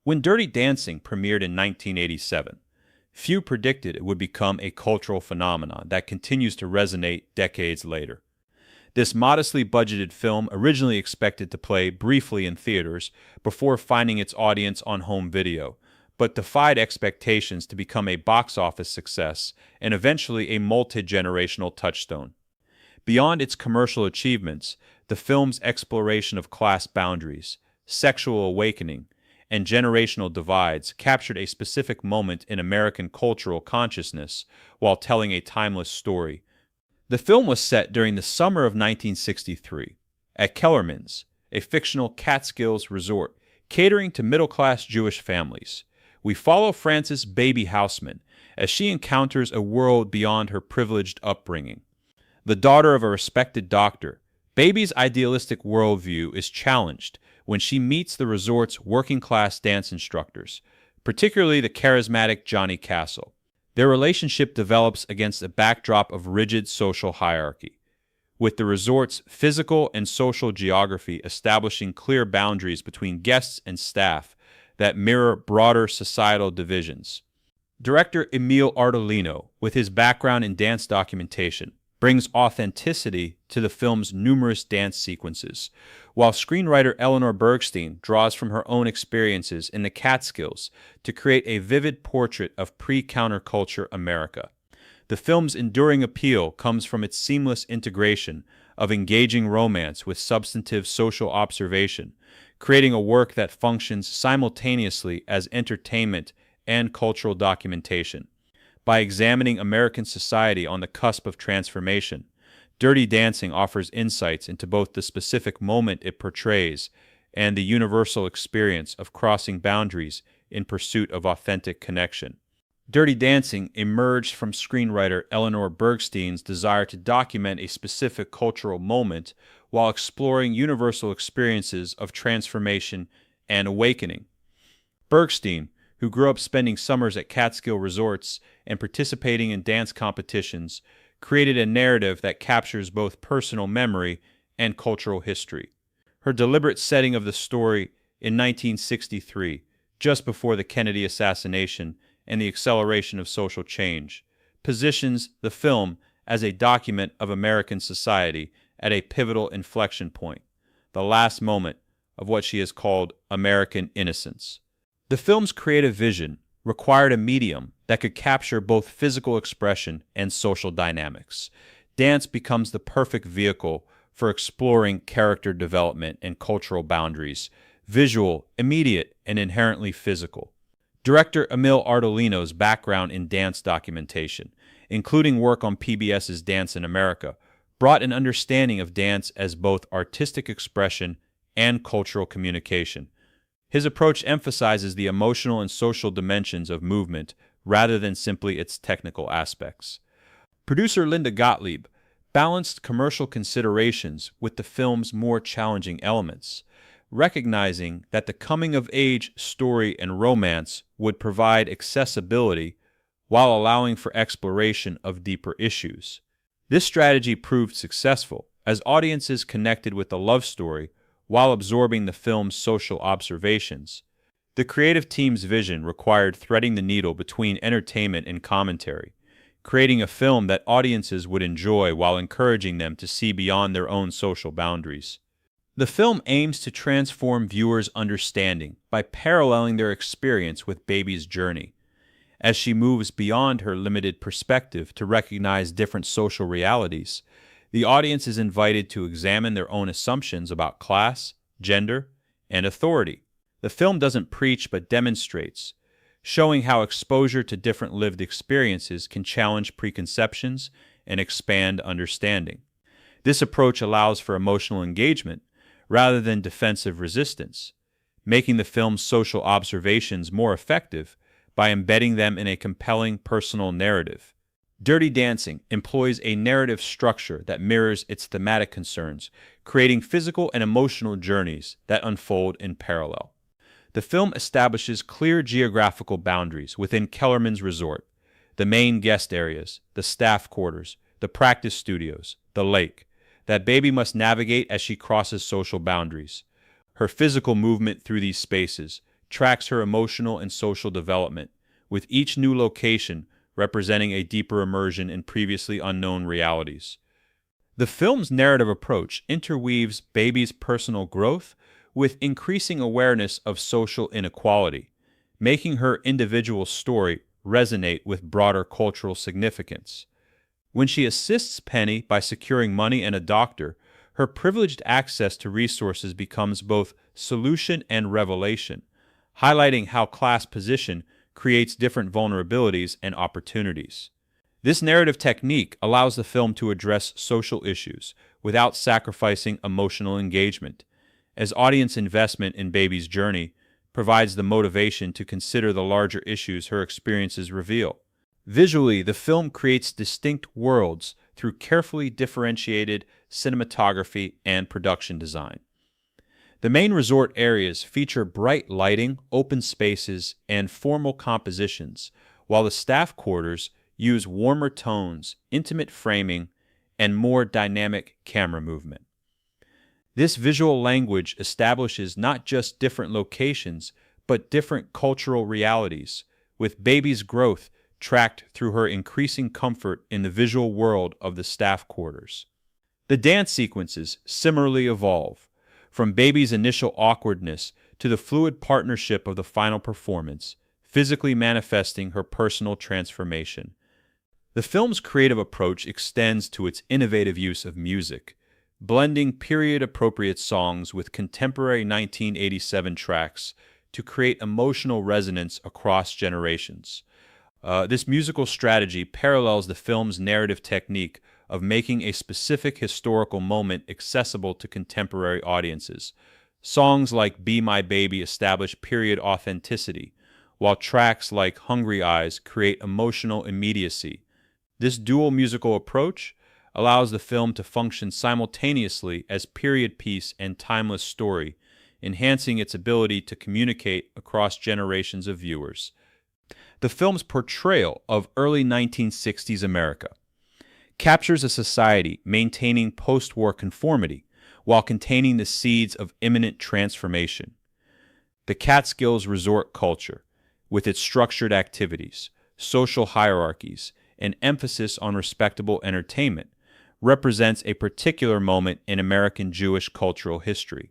When Dirty Dancing premiered in 1987, few predicted it would become a cultural phenomenon that continues to resonate decades later. This modestly budgeted film, originally expected to play briefly in theaters before finding its audience on home video, but defied expectations to become a box office success and eventually a multi-generational touchstone. Beyond its commercial achievements, the film's exploration of class boundaries, sexual awakening, and generational divides captured a specific moment in American cultural consciousness while telling a timeless story. The film was set during the summer of 1963 at Kellerman's, a fictional Catskills resort catering to middle-class Jewish families. We follow Frances Baby Houseman as she encounters a world beyond her privileged upbringing. The daughter of a respected doctor, Baby's idealistic worldview is challenged when she meets the resort's working-class dance instructors, particularly the charismatic Johnny Castle. Their relationship develops against a backdrop of rigid social hierarchy, with the resort's physical and social geography establishing clear boundaries between guests and staff that mirror broader societal divisions. Director Emile Ardolino, with his background in dance documentation, brings authenticity to the film's numerous dance sequences, while screenwriter Eleanor Bergstein draws from her own experiences in the Catskills to create a vivid portrait of pre-counterculture America. The film's enduring appeal comes from its seamless integration of engaging romance with substantive social observation, creating a work that functions simultaneously as entertainment and cultural documentation. By examining American society on the cusp of transformation, Dirty Dancing offers insights into both the specific moment it portrays and the universal experience of crossing boundaries in pursuit of authentic connection. Dirty Dancing emerged from screenwriter Eleanor Bergstein's desire to document a specific cultural moment while exploring universal experiences of transformation and awakening. Bergstein, who grew up spending summers at Catskill resorts and participating in dance competitions, created a narrative that captures both personal memory and cultural history. Her deliberate setting of the story in 1963, just before the Kennedy assassination and the acceleration of social change, positions the film as a document of American society at a pivotal inflection point, the last moment of what she has called American innocence. The film's creative vision required a medium that could capture both physical expression and social dynamics. Dance becomes the perfect vehicle for exploring character development and cultural boundaries, visual, immediate, and inherently physical. Director Emile Ardolino's background in dance documentation, including work on PBS's Dance in America, brought an understanding of dance as both artistic expression and cultural communication. His approach emphasizes the emotional and social dimensions of movement rather than simply its technical aspects. Producer Linda Gottlieb balanced commercial considerations with the film's more challenging elements, recognizing that the coming-of-age story and romance would provide accessibility while allowing for exploration of deeper issues. This strategy proved successful, as audiences connected with the love story while absorbing the film's social observations. The creative team's vision required threading the needle between entertainment and commentary, creating a film that audiences would enjoy while encouraging them to see beyond their own social boundaries. The film aims to transform viewers' understanding by paralleling their experience with Baby's journey. As she moves beyond her limited perspective to recognize different social realities, the audience is invited to examine their own assumptions about class, gender, and authority. The film doesn't preach but demonstrates, showing how exposure to different lived experiences can challenge preconceptions and expand understanding. This approach allows for emotional engagement rather than defensive resistance, making the film's social observations more effective by embedding them in a compelling personal narrative. Dirty Dancing employs a narrative structure that mirrors its thematic concerns, creating physical and emotional journeys that unfold in parallel. The film establishes clear geographical boundaries within Kellerman's resort: the main guest areas, the staff quarters, the practice studios, the lake, that Baby must navigate as she crosses social boundaries. Her physical movement through these spaces, tracks her emotional and social development, with each new location representing a deeper immersion in previously unknown realities. The film's narrative approach interweaves Baby's personal growth with increasing awareness of social inequality, making her individual story resonate with broader cultural significance. When she assists Penny by securing money and a doctor, her privileged access to resources becomes both solution and revelation, highlighting how class position creates different vulnerabilities and opportunities. This narrative technique allows the film to address social issues without sacrificing emotional engagement, as audience investment in Baby's journey provides the motivation to consider the larger issues her experiences reveal. Visually, the film creates distinct worlds through carefully differentiated cinematography and production design. The main resort areas feature bright lighting, open spaces, and formal compositions, while the staff quarters use warmer tones, intimate framing, and more dynamic camera movement. This visual language establishes not just different locations, but different cultural realities, with Baby's growth tracked through her increasing comfort in the visual world of the staff quarters. The dance sequences similarly evolve, from Baby's initial awkwardness to the fluid partnership of the final performance, physically manifesting her personal transformation. The film's creative approach extends to its innovative use of music, blending period-appropriate songs with contemporary 1987 tracks to create emotional resonance across generations. This musical strategy parallels the film's narrative technique of making a specific historical moment accessible to contemporary audiences. Songs like Be My Baby establish period authenticity, while tracks like Hungry Eyes create emotional immediacy. This dual musical approach allows the film to function simultaneously as period piece and timeless story, enhancing its ability to communicate across generations of viewers. The film's portrayal of early 1960s America captures a society maintaining post-war conformity while containing the seeds of imminent transformation. The Catskills resort culture, with its structured activities, social hierarchies, and emphasis on respectable entertainment, represents a particular moment in American Jewish cultural history.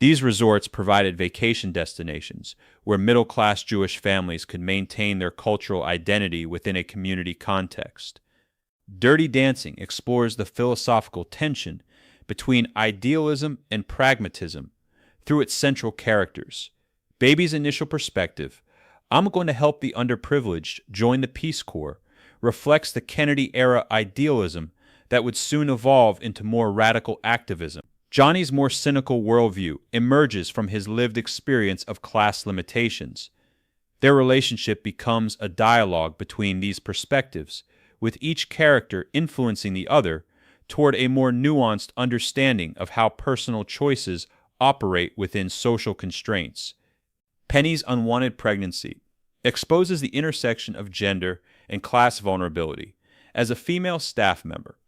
These resorts provided vacation destinations where middle-class Jewish families could maintain their cultural identity within a community context. Dirty Dancing explores the philosophical tension between idealism and pragmatism through its central characters. Baby's initial perspective, "I'm going to help the underprivileged join the Peace Corps," reflects the Kennedy-era idealism that would soon evolve into more radical activism. Johnny's more cynical worldview emerges from his lived experience of class limitations. Their relationship becomes a dialogue between these perspectives, with each character influencing the other toward a more nuanced understanding of how personal choices operate within social constraints. Penny's unwanted pregnancy exposes the intersection of gender and class vulnerability. As a female staff member,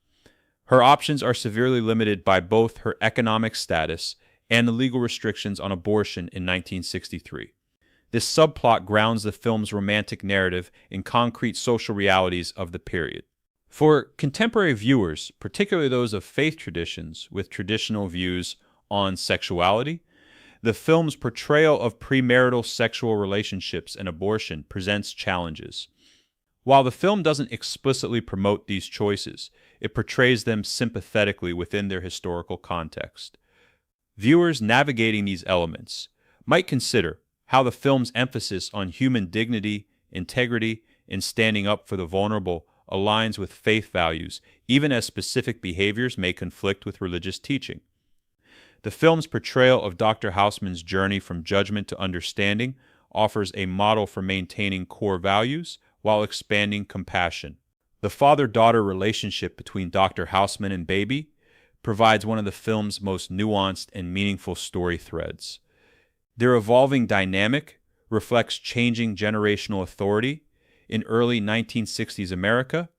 her options are severely limited by both her economic status and the legal restrictions on abortion in 1963. This subplot grounds the film's romantic narrative in concrete social realities of the period. For contemporary viewers, particularly those of faith traditions with traditional views on sexuality, the film's portrayal of premarital sexual relationships and abortion presents challenges. While the film doesn't explicitly promote these choices, it portrays them sympathetically within their historical context. Viewers navigating these elements might consider how the film's emphasis on human dignity, integrity, and standing up for the vulnerable aligns with faith values, even as specific behaviors may conflict with religious teaching. The film's portrayal of Dr. Houseman's journey from judgment to understanding offers a model for maintaining core values while expanding compassion. The father-daughter relationship between Dr. Houseman and Baby provides one of the film's most nuanced and meaningful story threads. Their evolving dynamic reflects changing generational authority in early 1960s America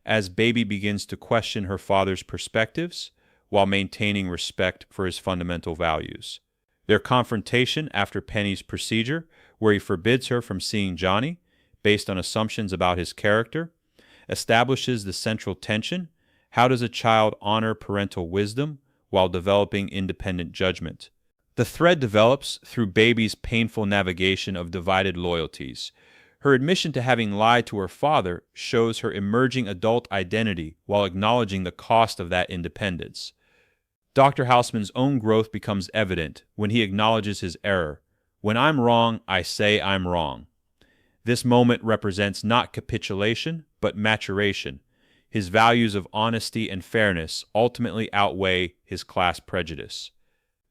as Baby begins to question her father's perspectives while maintaining respect for his fundamental values. Their confrontation after Penny's procedure, where he forbids her from seeing Johnny, based on assumptions about his character, establishes the central tension. How does a child honor parental wisdom while developing independent judgment? The thread develops through Baby's painful navigation of divided loyalties. Her admission to having lied to her father shows her emerging adult identity while acknowledging the cost of that independence. Dr. Houseman's own growth becomes evident when he acknowledges his error. When I'm wrong, I say I'm wrong. This moment represents not capitulation, but maturation. His values of honesty and fairness ultimately outweigh his class prejudice.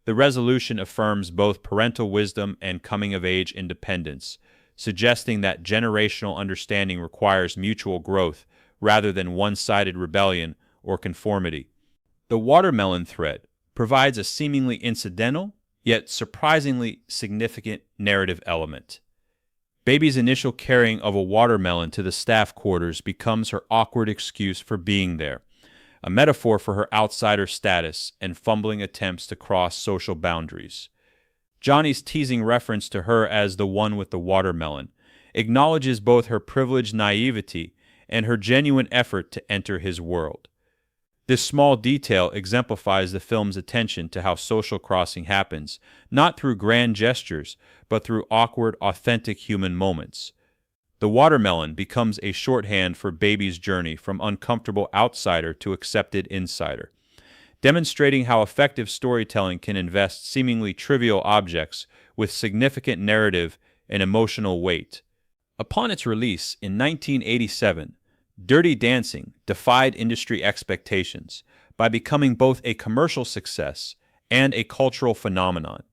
The resolution affirms both parental wisdom and coming-of-age independence, suggesting that generational understanding requires mutual growth rather than one-sided rebellion or conformity. The watermelon thread provides a seemingly incidental, yet surprisingly significant narrative element. Baby's initial carrying of a watermelon to the staff quarters becomes her awkward excuse for being there, a metaphor for her outsider status and fumbling attempts to cross social boundaries. Johnny's teasing reference to her as the one with the watermelon acknowledges both her privileged naivety and her genuine effort to enter his world. This small detail exemplifies the film's attention to how social crossing happens, not through grand gestures, but through awkward, authentic human moments. The watermelon becomes a shorthand for Baby's journey from uncomfortable outsider to accepted insider, demonstrating how effective storytelling can invest seemingly trivial objects with significant narrative and emotional weight. Upon its release in 1987, Dirty Dancing defied industry expectations by becoming both a commercial success and a cultural phenomenon.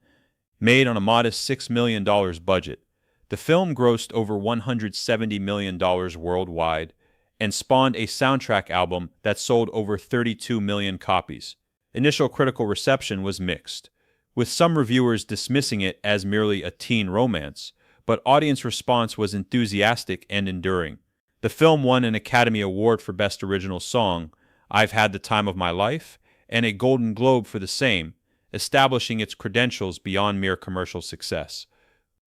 Made on a modest $6 million budget, the film grossed over $170 million worldwide and spawned a soundtrack album that sold over 32 million copies. Initial critical reception was mixed, with some reviewers dismissing it as merely a teen romance, but audience response was enthusiastic and enduring. The film won an Academy Award for Best Original Song, I've Had the Time of My Life, and a Golden Globe for the same, establishing its credentials beyond mere commercial success.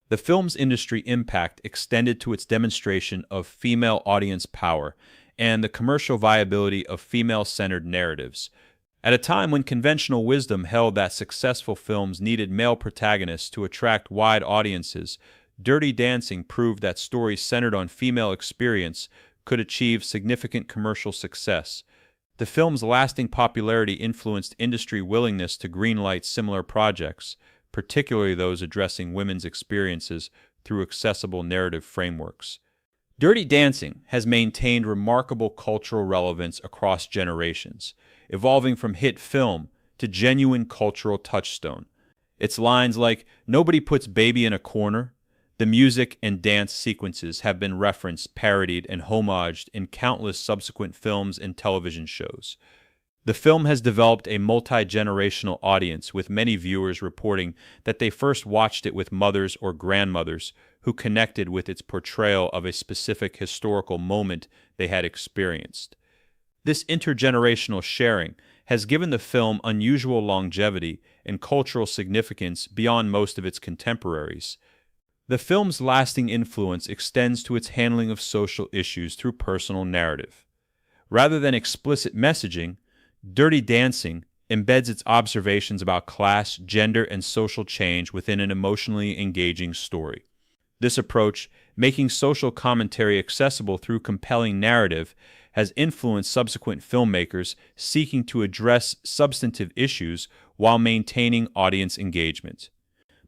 The film's industry impact extended to its demonstration of female audience power and the commercial viability of female-centered narratives. At a time when conventional wisdom held that successful films needed male protagonists to attract wide audiences, Dirty Dancing proved that stories centered on female experience could achieve significant commercial success. The film's lasting popularity influenced industry willingness to greenlight similar projects, particularly those addressing women's experiences through accessible narrative frameworks. Dirty Dancing has maintained remarkable cultural relevance across generations, evolving from hit film to genuine cultural touchstone. Its lines like, "Nobody puts baby in a corner," the music and dance sequences have been referenced, parodied, and homaged in countless subsequent films and television shows. The film has developed a multi-generational audience, with many viewers reporting that they first watched it with mothers or grandmothers who connected with its portrayal of a specific historical moment they had experienced. This intergenerational sharing has given the film unusual longevity and cultural significance beyond most of its contemporaries. The film's lasting influence extends to its handling of social issues through personal narrative. Rather than explicit messaging, Dirty Dancing embeds its observations about class, gender, and social change within an emotionally engaging story. This approach, making social commentary accessible through compelling narrative, has influenced subsequent filmmakers seeking to address substantive issues while maintaining audience engagement.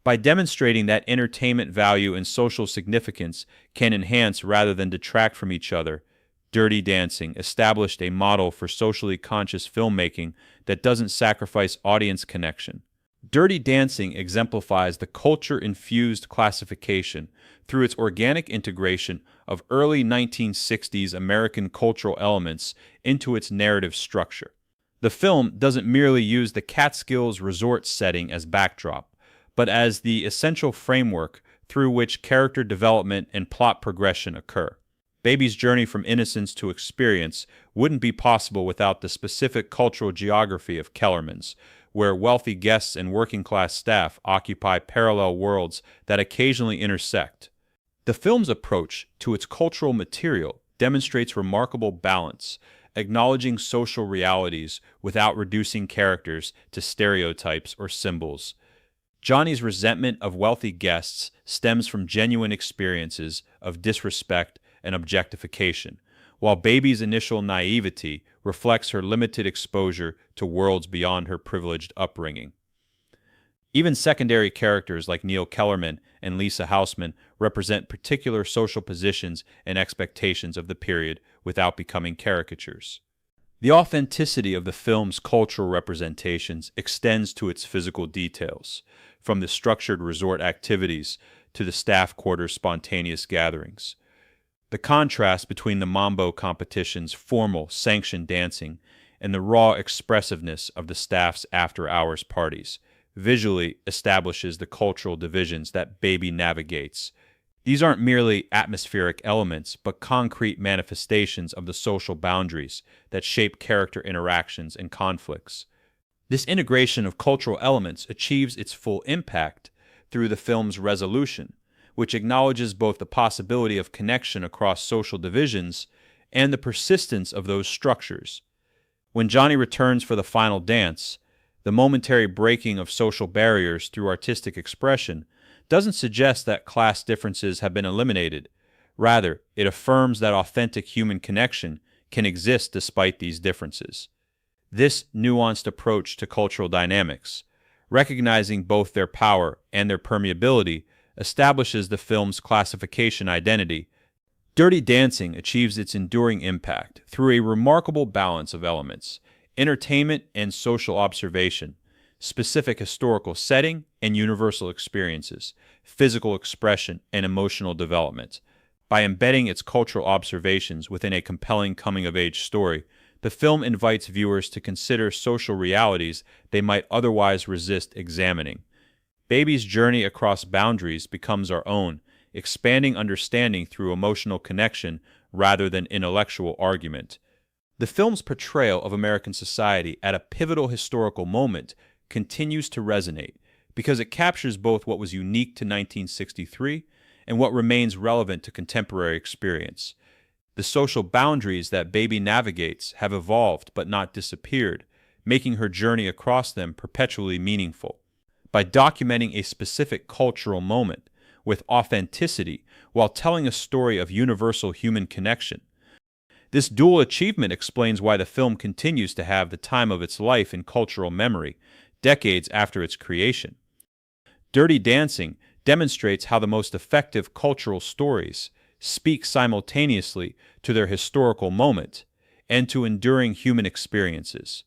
By demonstrating that entertainment value and social significance can enhance rather than detract from each other, Dirty Dancing established a model for socially conscious filmmaking that doesn't sacrifice audience connection. Dirty Dancing exemplifies the culture-infused classification through its organic integration of early 1960s American cultural elements into its narrative structure. The film doesn't merely use the Catskills resort setting as backdrop, but as the essential framework through which character development and plot progression occur. Baby's journey from innocence to experience wouldn't be possible without the specific cultural geography of Kellerman's, where wealthy guests and working-class staff occupy parallel worlds that occasionally intersect. The film's approach to its cultural material demonstrates remarkable balance, acknowledging social realities without reducing characters to stereotypes or symbols. Johnny's resentment of wealthy guests stems from genuine experiences of disrespect and objectification, while Baby's initial naivety reflects her limited exposure to worlds beyond her privileged upbringing. Even secondary characters like Neil Kellerman and Lisa Houseman represent particular social positions and expectations of the period without becoming caricatures. The authenticity of the film's cultural representations extends to its physical details, from the structured resort activities to the staff quarters' spontaneous gatherings. The contrast between the Mambo competition's formal, sanctioned dancing and the raw expressiveness of the staff's after-hours parties visually establishes the cultural divisions that Baby navigates. These aren't merely atmospheric elements, but concrete manifestations of the social boundaries that shape character interactions and conflicts. This integration of cultural elements achieves its full impact through the film's resolution, which acknowledges both the possibility of connection across social divisions and the persistence of those structures. When Johnny returns for the final dance, the momentary breaking of social barriers through artistic expression doesn't suggest that class differences have been eliminated. Rather, it affirms that authentic human connection can exist despite these differences. This nuanced approach to cultural dynamics, recognizing both their power and their permeability, establishes the film's classification identity. Dirty Dancing achieves its enduring impact through a remarkable balance of elements: entertainment and social observation, specific historical setting and universal experiences, physical expression and emotional development. By embedding its cultural observations within a compelling coming-of-age story, the film invites viewers to consider social realities they might otherwise resist examining. Baby's journey across boundaries becomes our own, expanding understanding through emotional connection rather than intellectual argument. The film's portrayal of American society at a pivotal historical moment continues to resonate because it captures both what was unique to 1963 and what remains relevant to contemporary experience. The social boundaries that Baby navigates have evolved but not disappeared, making her journey across them perpetually meaningful. By documenting a specific cultural moment with authenticity while telling a story of universal human connection, this dual achievement explains why the film continues to have the time of its life in cultural memory, decades after its creation. Dirty Dancing demonstrates how the most effective cultural stories speak simultaneously to their historical moment and to enduring human experiences.